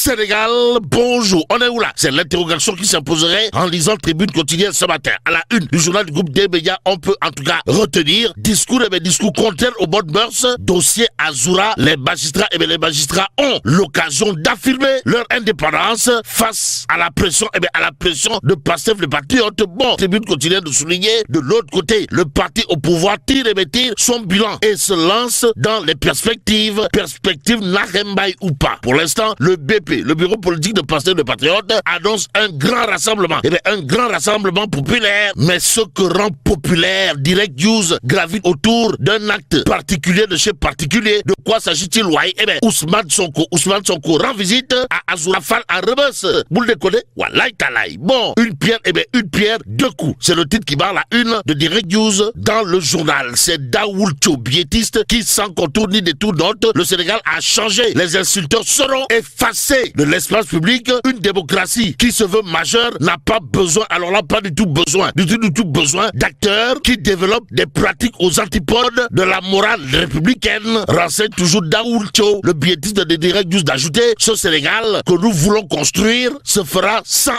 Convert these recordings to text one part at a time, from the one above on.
Sénégal, bonjour. On est où là? C'est l'interrogation qui s'imposerait en lisant Tribune quotidienne ce matin. À la une du journal du groupe des médias, on peut en tout cas retenir discours contraires aux bonnes mœurs, dossier Azoura. Les magistrats ont l'occasion d'affirmer leur indépendance face à la pression, de Pastef le patriote. Bon, Tribune quotidienne de souligner de l'autre côté, le parti au pouvoir tire son bilan et se lance dans les perspectives Narembaï ou pas. Pour l'instant, le BP, le bureau politique de Pastef le patriote, annonce un grand rassemblement populaire. Mais ce que rend populaire Direct News gravite autour d'un acte particulier de chez particulier. De quoi s'agit-il? Ousmane Sonko rend visite à Azoura Fall à Rebeuss. Boule de connaît? Wallahi talaï. Bon, une pierre, deux coups. C'est le titre qui barre la une de Direct News dans le journal. C'est Daoulcho, biétiste, qui sans contour ni détour note, le Sénégal a changé. Les insulteurs seront effacés de l'espace public. Une démocratie qui se veut majeure n'a pas besoin, alors là, pas du tout besoin d'acteurs qui développent des pratiques aux antipodes de la morale républicaine. Renseigne toujours Daoulcho, le biétiste de Direct News, d'ajouter: ce Sénégal que nous voulons construire se fera sans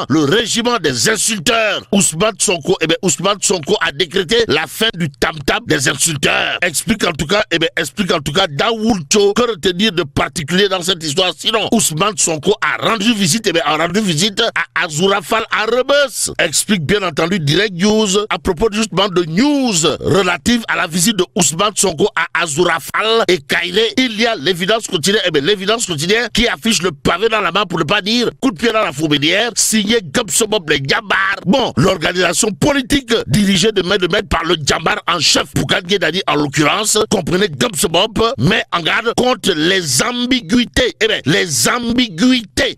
le régiment des insulteurs. Ousmane Sonko a décrété la fin du tam-tam des insulteurs. Explique en tout cas Daoulcho. Que retenir de particulier dans cette histoire? Sinon, Ousmane Sonko a rendu visite à Azoura Fall à Rebeuss. Explique bien entendu Direct News à propos justement de news relative à la visite de Ousmane Sonko à Azoura Fall et Kairé. Il y a l'évidence quotidienne, qui affiche le pavé dans la main, pour ne pas dire coup de pied dans la fourmilière, signé Gabsobob les Djambar. Bon, l'organisation politique dirigée de main par le Djambar en chef, Bougane Gueye Dany en l'occurrence, comprenez Gabsobob, met en garde contre les ambiguïtés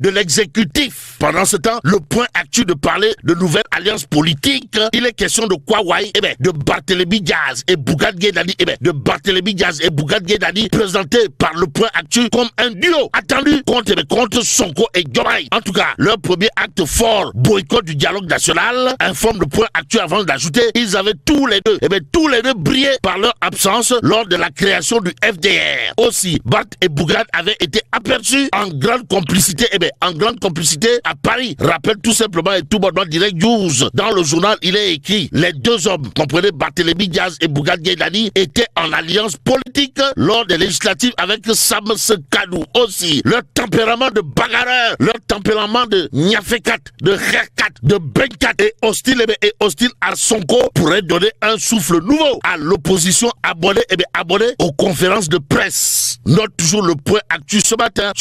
de l'exécutif. Pendant ce temps, le point actu de parler de nouvelle alliance politique, il est question de quoi? De Barthélémy Diaz et Bougane Gueye Dany, présenté par le point actu comme un duo attendu contre Sonko et Diomaye. En tout cas, leur premier acte fort, boycott du dialogue national, informe le point actu avant d'ajouter: ils avaient tous les deux brillé par leur absence lors de la création du FDR. Aussi, Bart et Bougane avaient été aperçus en grande complicité à Paris. Rappelle tout simplement et tout bonnement Direct News. Dans le journal, il est écrit: les deux hommes, comprenez Barthélémy Diaz et Bougane Gueye Dany, étaient en alliance politique lors des législatives avec Sam Sekadou. Aussi, leur tempérament de bagarreur, leur tempérament de Niafekat, de Kherkat, de Benkat et hostile à Sonko pourrait donner un souffle nouveau à l'opposition abonnée aux conférences de presse. Note toujours le point actu ce matin,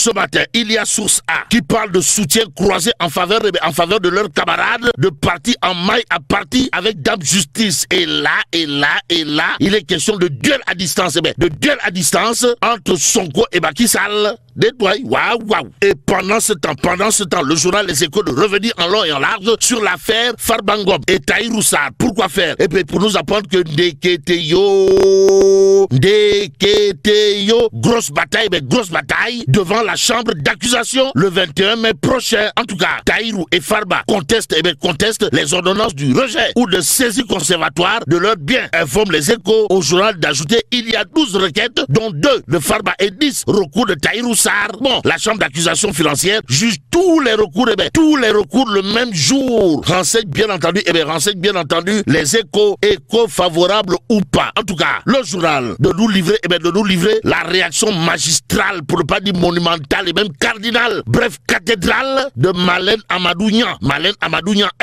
il y a Source A qui parle de soutien croisé en faveur de leurs camarades de parti en maille à parti avec Dame Justice. Et là, il est question de duel à distance, entre Sonko et Macky Sall. Waouh. Et pendant ce temps, le journal Les Échos de revenir en long et en large sur l'affaire Farbangom et Tahirou Sarr. Pourquoi faire? Et puis pour nous apprendre que grosse bataille devant la chambre d'accusation le 21 mai prochain. En tout cas, Tahirou et Farba contestent les ordonnances du rejet ou de saisie conservatoire de leurs biens. Informe Les Échos au journal d'ajouter: il y a 12 requêtes, dont 2 de Farba et 10 recours de Tahirou Sarr. Bon, la chambre d'accusation financière juge tous les recours le même jour. Renseigne bien entendu Les Échos, favorables ou pas. En tout cas, le journal de nous livrer la réaction magistrale, pour ne pas dire monumentale et même cardinale, bref cathédrale de Malène Amadou Niang,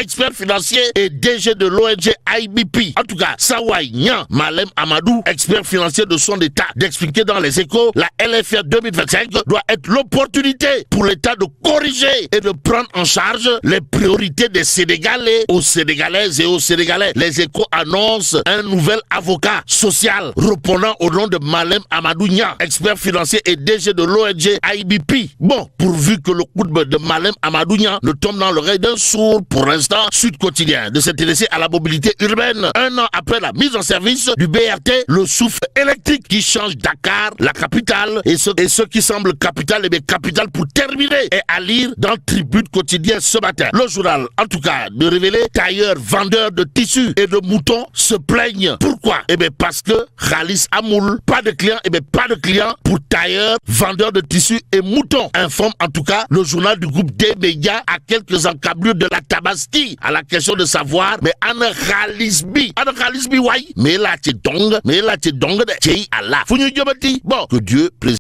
expert financier et DG de l'ONG IBP. En tout cas, Sawai Niang Malène Amadou, expert financier de son état, d'expliquer dans Les Échos: la LFR 2025 doit être l'opportunité pour l'État de corriger et de prendre en charge les priorités des Sénégalais, aux Sénégalaises et aux Sénégalais. Les Échos annoncent un nouvel avocat social répondant au nom de Malem Amadou Niang, expert financier et DG de l'ONG IBP. Bon, pourvu que le coup de Malem Amadou Niang ne tombe dans l'oreille d'un sourd. Pour l'instant, Sud Quotidien de s'intéresser à la mobilité urbaine. Un an après la mise en service du BRT, le souffle électrique qui change Dakar, la capitale, et ce qui semble capital, et bien capital pour terminer. Et à lire dans Tribune Quotidien ce matin. Le journal, en tout cas, de révéler, tailleurs, vendeurs de tissus et de moutons se plaignent. Pourquoi? Eh bien parce que Khalis Amoul, pas de clients, eh bien pas de clients pour tailleurs, vendeurs de tissus et moutons. Informe en tout cas le journal du groupe des médias à quelques encablures de la Tabaski. À la question de savoir, mais Anna Khalisbi, ouais. Mais là, tu dong, de Tchei Allah. Bon, que Dieu préserve.